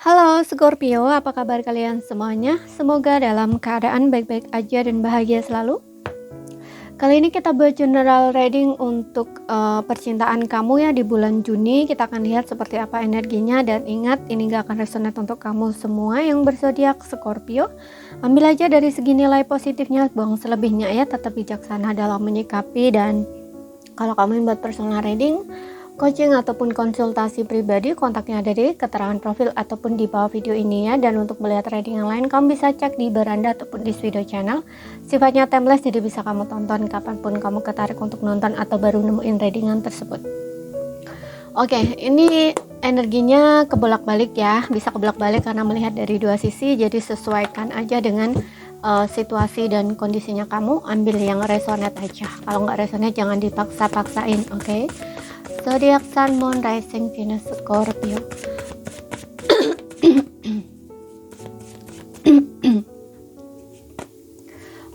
Halo Scorpio, apa kabar kalian semuanya? Semoga dalam keadaan baik-baik aja dan bahagia selalu. Kali ini kita buat general reading untuk percintaan kamu ya di bulan Juni. Kita akan lihat seperti apa energinya, dan ingat ini gak akan resonate untuk kamu semua yang berzodiak Scorpio. Ambil aja dari segi nilai positifnya, buang selebihnya ya. Tetap bijaksana dalam menyikapi. Dan kalau kamu yang buat personal reading, coaching ataupun konsultasi pribadi, kontaknya ada di keterangan profil ataupun di bawah video ini ya. Dan untuk melihat reading yang lain, kamu bisa cek di beranda ataupun di video channel. Sifatnya timeless, jadi bisa kamu tonton kapanpun kamu ketarik untuk nonton atau baru nemuin readingan tersebut. Oke, ini energinya kebolak-balik ya. Bisa kebolak-balik karena melihat dari dua sisi, jadi sesuaikan aja dengan situasi dan kondisinya kamu. Ambil yang resonate aja. Kalau nggak resonate jangan dipaksa-paksain, oke? Zodiak Sun, Moon, Rising, Venus, Scorpio.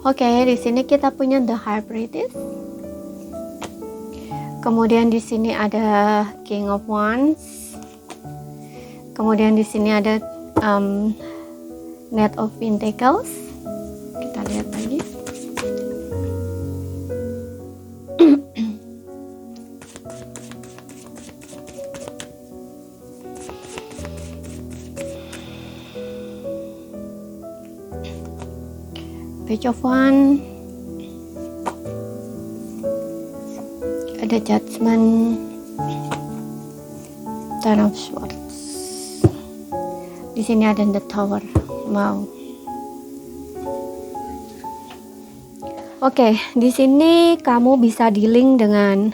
Oke, di sini kita punya The High Priestess. Kemudian di sini ada King of Wands. Kemudian di sini ada Knight of Pentacles. Kita lihat lagi. Page of Wands, ada Judgment, Ten of Swords. Di sini ada The Tower. Wow. Oke, di sini kamu bisa dealing dengan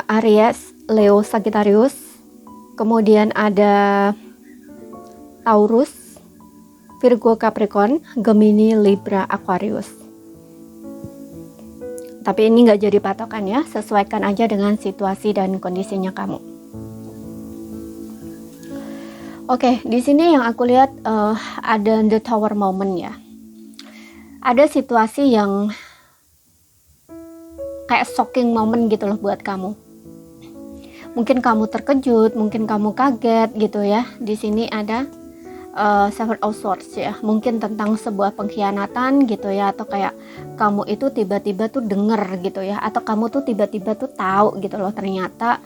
Aries, Leo, Sagittarius. Kemudian ada Taurus, Virgo, Capricorn, Gemini, Libra, Aquarius. Tapi ini nggak jadi patokan ya, sesuaikan aja dengan situasi dan kondisinya kamu. Oke, di sini yang aku lihat ada The Tower moment ya. Ada situasi yang kayak shocking moment gitu loh buat kamu. Mungkin kamu terkejut, mungkin kamu kaget gitu ya. Di sini ada Seven of Swords ya, mungkin tentang sebuah pengkhianatan gitu ya, atau kayak kamu itu tiba-tiba tuh denger gitu ya, atau kamu tuh tiba-tiba tuh tahu gitu loh, ternyata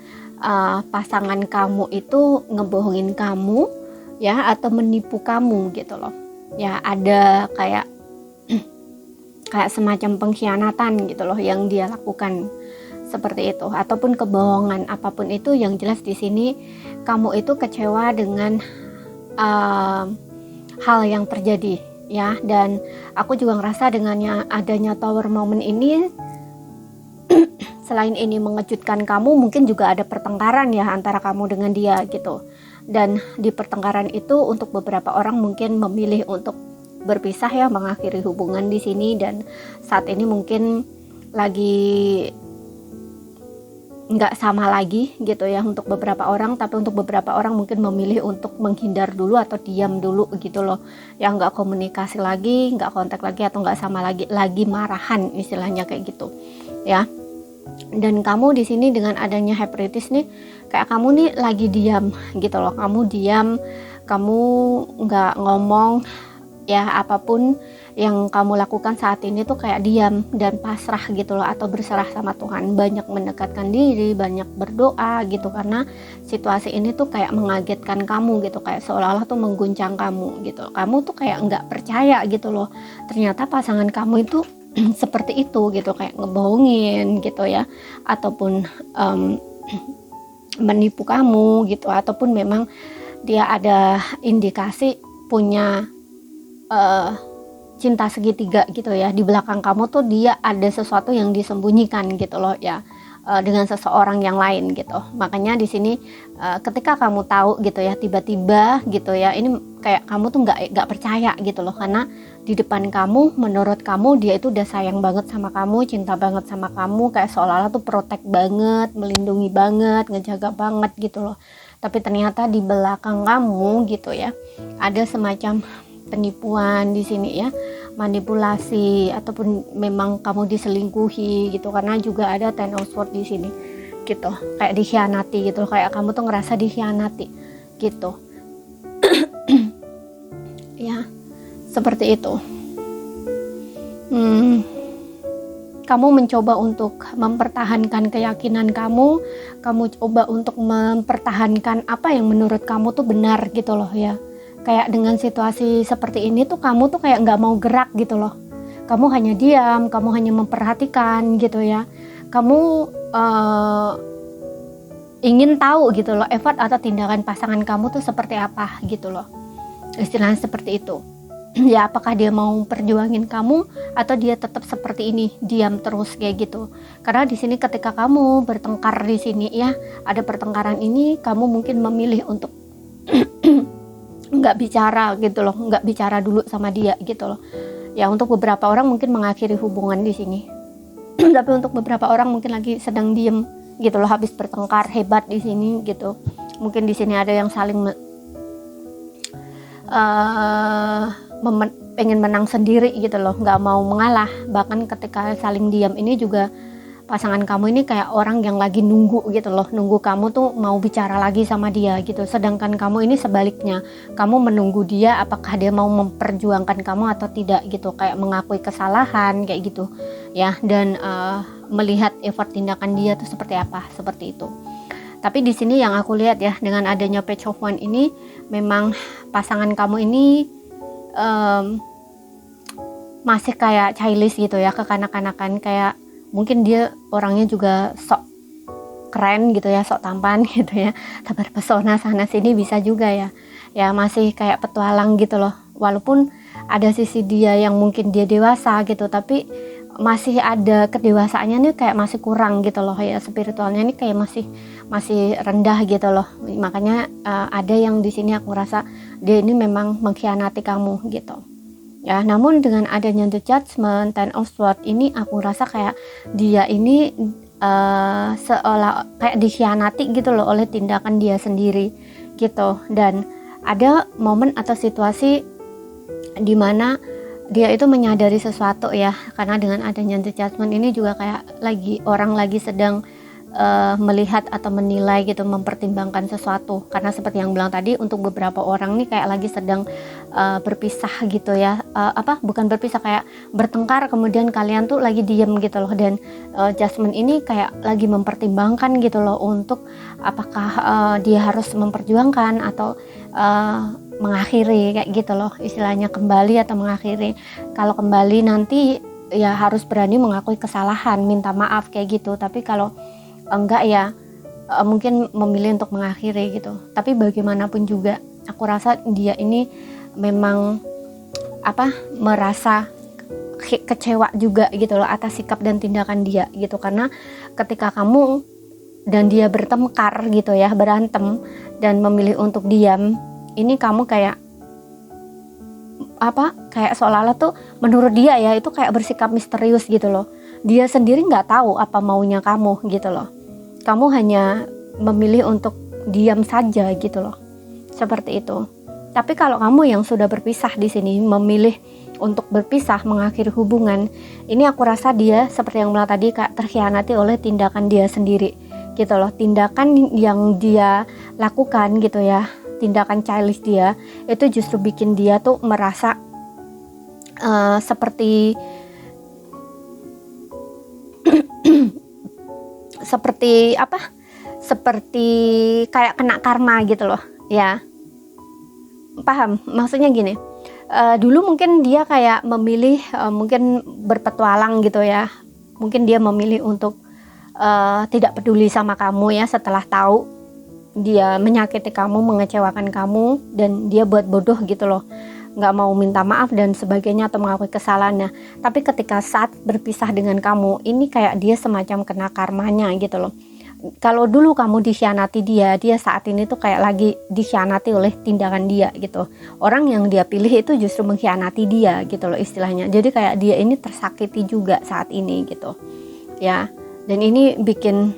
pasangan kamu itu ngebohongin kamu ya, atau menipu kamu gitu loh ya. Ada kayak kayak semacam pengkhianatan gitu loh yang dia lakukan seperti itu, ataupun kebohongan apapun itu. Yang jelas di sini kamu itu kecewa dengan hal yang terjadi ya. Dan aku juga ngerasa dengan adanya Tower moment ini, selain ini mengejutkan kamu, mungkin juga ada pertengkaran ya antara kamu dengan dia gitu. Dan di pertengkaran itu untuk beberapa orang mungkin memilih untuk berpisah ya, mengakhiri hubungan di sini. Dan saat ini mungkin lagi nggak sama lagi gitu ya untuk beberapa orang. Tapi untuk beberapa orang mungkin memilih untuk menghindar dulu atau diam dulu gitu loh, yang nggak komunikasi lagi, nggak kontak lagi, atau nggak sama lagi marahan istilahnya kayak gitu ya. Dan kamu di sini dengan adanya High Priestess nih, kayak kamu nih lagi diam gitu loh. Kamu diam, kamu nggak ngomong ya, apapun yang kamu lakukan saat ini tuh kayak diam dan pasrah gitu loh, atau berserah sama Tuhan. Banyak mendekatkan diri, banyak berdoa gitu, karena situasi ini tuh kayak mengagetkan kamu gitu, kayak seolah-olah tuh mengguncang kamu gitu. Kamu tuh kayak nggak percaya gitu loh, ternyata pasangan kamu itu seperti itu gitu, kayak ngebohongin gitu ya, ataupun menipu kamu gitu, ataupun memang dia ada indikasi punya cinta segitiga gitu ya. Di belakang kamu tuh dia ada sesuatu yang disembunyikan gitu loh ya, dengan seseorang yang lain gitu. Makanya di sini ketika kamu tahu gitu ya, tiba-tiba gitu ya, ini kayak kamu tuh nggak percaya gitu loh, karena di depan kamu, menurut kamu dia itu udah sayang banget sama kamu, cinta banget sama kamu, kayak seolah-olah tuh protect banget, melindungi banget, ngejaga banget gitu loh. Tapi ternyata di belakang kamu gitu ya, ada semacam penipuan di sini ya, manipulasi, ataupun memang kamu diselingkuhi gitu, karena juga ada Ten of Swords di sini gitu, kayak dikhianati gitu, kayak kamu tuh ngerasa dikhianati gitu. ya, seperti itu. Kamu mencoba untuk mempertahankan keyakinan kamu coba untuk mempertahankan apa yang menurut kamu tuh benar gitu loh ya. Kayak dengan situasi seperti ini tuh kamu tuh kayak nggak mau gerak gitu loh. Kamu hanya diam, kamu hanya memperhatikan gitu ya. Kamu ingin tahu gitu loh effort atau tindakan pasangan kamu tuh seperti apa gitu loh. Istilahnya seperti itu. Ya, apakah dia mau perjuangin kamu atau dia tetap seperti ini, diam terus kayak gitu. Karena di sini ketika kamu bertengkar di sini ya, ada pertengkaran ini, kamu mungkin memilih untuk nggak bicara gitu loh, nggak bicara dulu sama dia gitu loh. Ya, untuk beberapa orang mungkin mengakhiri hubungan di sini. Tapi untuk beberapa orang mungkin lagi sedang diem gitu loh, habis bertengkar hebat di sini gitu. Mungkin di sini ada yang saling pengen menang sendiri gitu loh, nggak mau mengalah. Bahkan ketika saling diam ini juga pasangan kamu ini kayak orang yang lagi nunggu gitu loh, nunggu kamu tuh mau bicara lagi sama dia gitu. Sedangkan kamu ini sebaliknya, kamu menunggu dia apakah dia mau memperjuangkan kamu atau tidak gitu, kayak mengakui kesalahan kayak gitu ya, dan melihat effort tindakan dia tuh seperti apa, seperti itu. Tapi di sini yang aku lihat ya, dengan adanya Page of Wands ini, memang pasangan kamu ini masih kayak childish gitu ya, kekanak-kanakan, kayak mungkin dia orangnya juga sok keren gitu ya, sok tampan gitu ya, tebar pesona sana sini bisa juga ya. Ya masih kayak petualang gitu loh. Walaupun ada sisi dia yang mungkin dia dewasa gitu, tapi masih ada kedewasaannya nih kayak masih kurang gitu loh ya, spiritualnya nih kayak masih rendah gitu loh. Makanya ada yang di sini aku rasa dia ini memang mengkhianati kamu gitu. Ya, namun dengan adanya The Judgment, Ten of Swords ini aku rasa kayak dia ini seolah kayak dikhianati gitu loh oleh tindakan dia sendiri gitu. Dan ada momen atau situasi di mana dia itu menyadari sesuatu ya, karena dengan adanya The Judgment ini juga kayak orang lagi sedang melihat atau menilai gitu, mempertimbangkan sesuatu. Karena seperti yang bilang tadi, untuk beberapa orang nih kayak lagi sedang berpisah gitu ya, bukan berpisah, kayak bertengkar, kemudian kalian tuh lagi diem gitu loh. Dan Judgment ini kayak lagi mempertimbangkan gitu loh, untuk apakah dia harus memperjuangkan atau mengakhiri kayak gitu loh, istilahnya kembali atau mengakhiri. Kalau kembali nanti ya harus berani mengakui kesalahan, minta maaf kayak gitu. Tapi kalau enggak ya mungkin memilih untuk mengakhiri gitu. Tapi bagaimanapun juga aku rasa dia ini memang merasa kecewa juga gitu loh atas sikap dan tindakan dia gitu. Karena ketika kamu dan dia bertengkar gitu ya, berantem dan memilih untuk diam, ini kamu kayak seolah-olah tuh menurut dia ya itu kayak bersikap misterius gitu loh. Dia sendiri nggak tahu apa maunya kamu gitu loh. Kamu hanya memilih untuk diam saja gitu loh, seperti itu. Tapi kalau kamu yang sudah berpisah di sini memilih untuk berpisah, mengakhiri hubungan, ini aku rasa dia seperti yang bilang tadi kayak terkhianati oleh tindakan dia sendiri gitu loh. Tindakan yang dia lakukan gitu ya, tindakan childish dia itu justru bikin dia tuh merasa seperti kayak kena karma gitu loh ya. Paham maksudnya gini, dulu mungkin dia kayak memilih mungkin berpetualang gitu ya, mungkin dia memilih untuk tidak peduli sama kamu ya, setelah tahu dia menyakiti kamu, mengecewakan kamu, dan dia buat bodoh gitu loh, nggak mau minta maaf dan sebagainya atau mengakui kesalahannya. Tapi ketika saat berpisah dengan kamu, ini kayak dia semacam kena karmanya gitu loh. Kalau dulu kamu dikhianati dia saat ini tuh kayak lagi dikhianati oleh tindakan dia gitu. Orang yang dia pilih itu justru mengkhianati dia gitu loh istilahnya. Jadi kayak dia ini tersakiti juga saat ini gitu ya. Dan ini bikin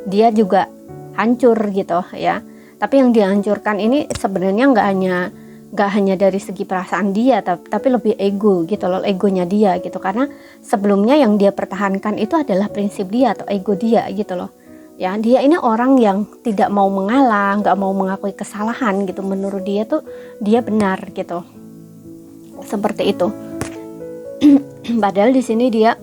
dia juga hancur gitu ya. Tapi yang dihancurkan ini sebenarnya nggak hanya dari segi perasaan dia, tapi lebih ego gitu loh, egonya dia gitu. Karena sebelumnya yang dia pertahankan itu adalah prinsip dia atau ego dia gitu loh ya. Dia ini orang yang tidak mau mengalah, nggak mau mengakui kesalahan gitu. Menurut dia tuh dia benar gitu seperti itu. Padahal di sini dia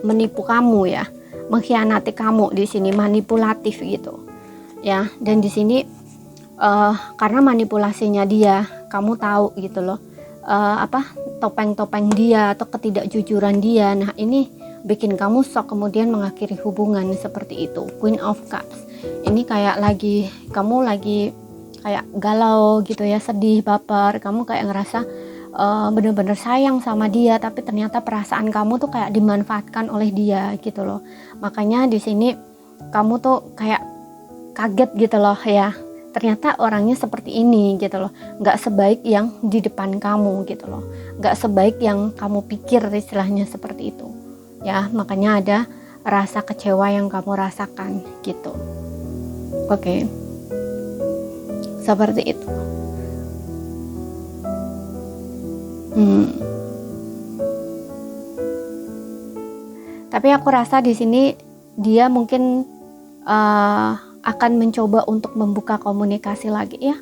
menipu kamu ya, mengkhianati kamu di sini, manipulatif gitu ya. Dan di sini karena manipulasinya dia, kamu tahu gitu loh, topeng-topeng dia atau ketidakjujuran dia. Nah ini bikin kamu shock, kemudian mengakhiri hubungan seperti itu. Queen of Cups ini kayak kamu lagi kayak galau gitu ya, sedih, baper, kamu kayak ngerasa bener-bener sayang sama dia, tapi ternyata perasaan kamu tuh kayak dimanfaatkan oleh dia gitu loh. Makanya di sini kamu tuh kayak kaget gitu loh ya, ternyata orangnya seperti ini gitu loh, nggak sebaik yang di depan kamu gitu loh, nggak sebaik yang kamu pikir, istilahnya seperti itu ya. Makanya ada rasa kecewa yang kamu rasakan gitu. Oke. Seperti itu. Tapi aku rasa di sini dia mungkin akan mencoba untuk membuka komunikasi lagi ya.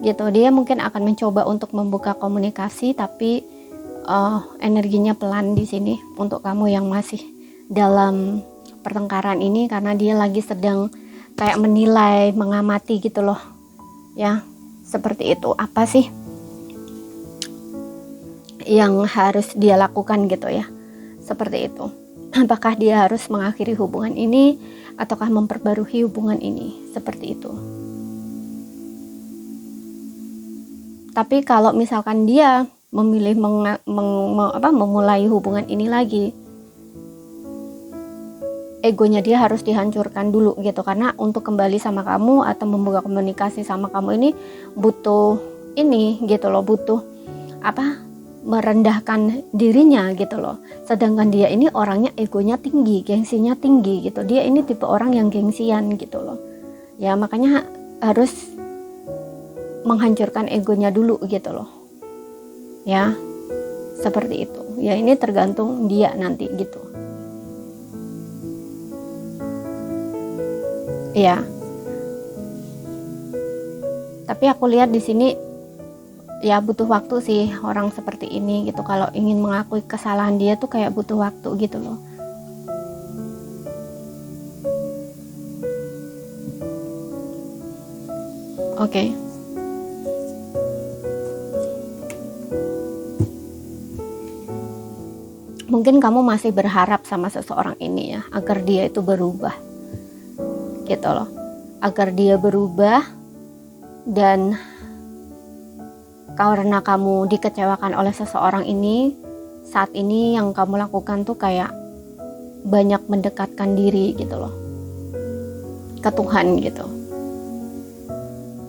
Gitu. Dia mungkin akan mencoba untuk membuka komunikasi, tapi energinya pelan di sini untuk kamu yang masih dalam pertengkaran ini, karena dia lagi sedang kayak menilai, mengamati gitu loh. Ya, seperti itu. Apa sih yang harus dia lakukan gitu ya, seperti itu. Apakah dia harus mengakhiri hubungan ini ataukah memperbarui hubungan ini, seperti itu. Tapi kalau misalkan dia memilih memulai hubungan ini lagi, egonya dia harus dihancurkan dulu gitu, karena untuk kembali sama kamu atau membuka komunikasi sama kamu ini butuh ini gitu loh, butuh merendahkan dirinya gitu loh. Sedangkan dia ini orangnya egonya tinggi, gengsinya tinggi gitu. Dia ini tipe orang yang gengsian gitu loh. Ya makanya harus menghancurkan egonya dulu gitu loh. Ya, seperti itu. Ya ini tergantung dia nanti gitu. Ya. Tapi aku lihat di sini ya butuh waktu sih orang seperti ini gitu. Kalau ingin mengakui kesalahan dia tuh kayak butuh waktu gitu loh. Oke. Mungkin kamu masih berharap sama seseorang ini ya, agar dia itu berubah gitu loh, agar dia berubah. Dan karena kamu dikecewakan oleh seseorang ini, saat ini yang kamu lakukan tuh kayak banyak mendekatkan diri gitu loh ke Tuhan gitu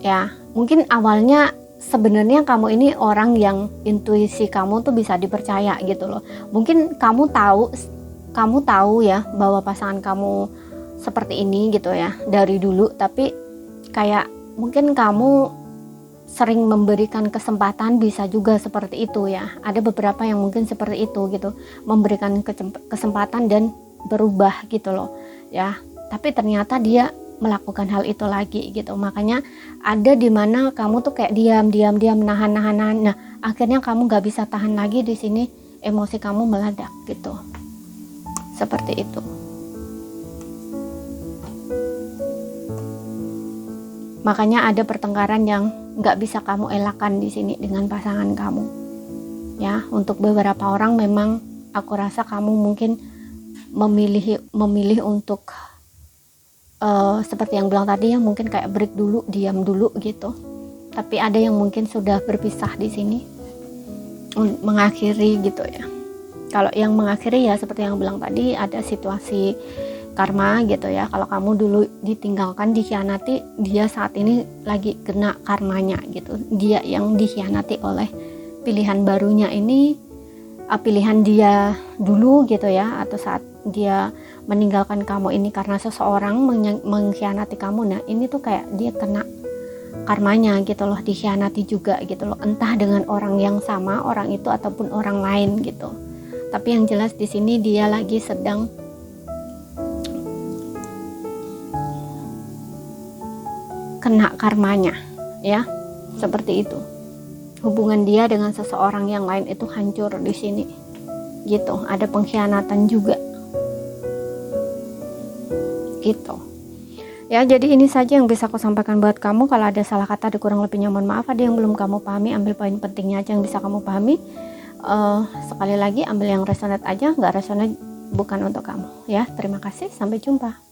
ya. Mungkin awalnya sebenarnya kamu ini orang yang intuisi kamu tuh bisa dipercaya gitu loh. Mungkin kamu tahu ya bahwa pasangan kamu seperti ini gitu ya dari dulu, tapi kayak mungkin kamu sering memberikan kesempatan, bisa juga seperti itu ya. Ada beberapa yang mungkin seperti itu gitu, memberikan kesempatan dan berubah gitu loh ya. Tapi ternyata dia melakukan hal itu lagi gitu. Makanya ada di mana kamu tuh kayak diam, nahan. Nah, akhirnya kamu gak bisa tahan lagi di sini, emosi kamu meledak gitu. Seperti itu. Makanya ada pertengkaran yang gak bisa kamu elakkan di sini dengan pasangan kamu. Ya, untuk beberapa orang memang aku rasa kamu mungkin memilih untuk seperti yang bilang tadi ya, mungkin kayak break dulu, diam dulu gitu. Tapi ada yang mungkin sudah berpisah di sini, mengakhiri gitu ya. Kalau yang mengakhiri ya seperti yang bilang tadi, ada situasi karma gitu ya. Kalau kamu dulu ditinggalkan, dikhianati, dia saat ini lagi kena karmanya gitu. Dia yang dikhianati oleh pilihan barunya ini, pilihan dia dulu gitu ya, atau saat dia meninggalkan kamu ini karena seseorang mengkhianati kamu. Nah ini tuh kayak dia kena karmanya gitu loh, dikhianati juga gitu loh, entah dengan orang yang sama, orang itu ataupun orang lain gitu. Tapi yang jelas di sini dia lagi sedang kena karmanya ya, seperti itu. hubungan dia dengan seseorang yang lain itu hancur di sini. Gitu, ada pengkhianatan juga. Gitu. Ya, jadi ini saja yang bisa aku sampaikan buat kamu. Kalau ada salah kata, ada kurang lebihnya mohon maaf. Ada yang belum kamu pahami, ambil poin pentingnya aja yang bisa kamu pahami. Sekali lagi, ambil yang resonate aja, nggak resonate bukan untuk kamu. Ya, terima kasih, sampai jumpa.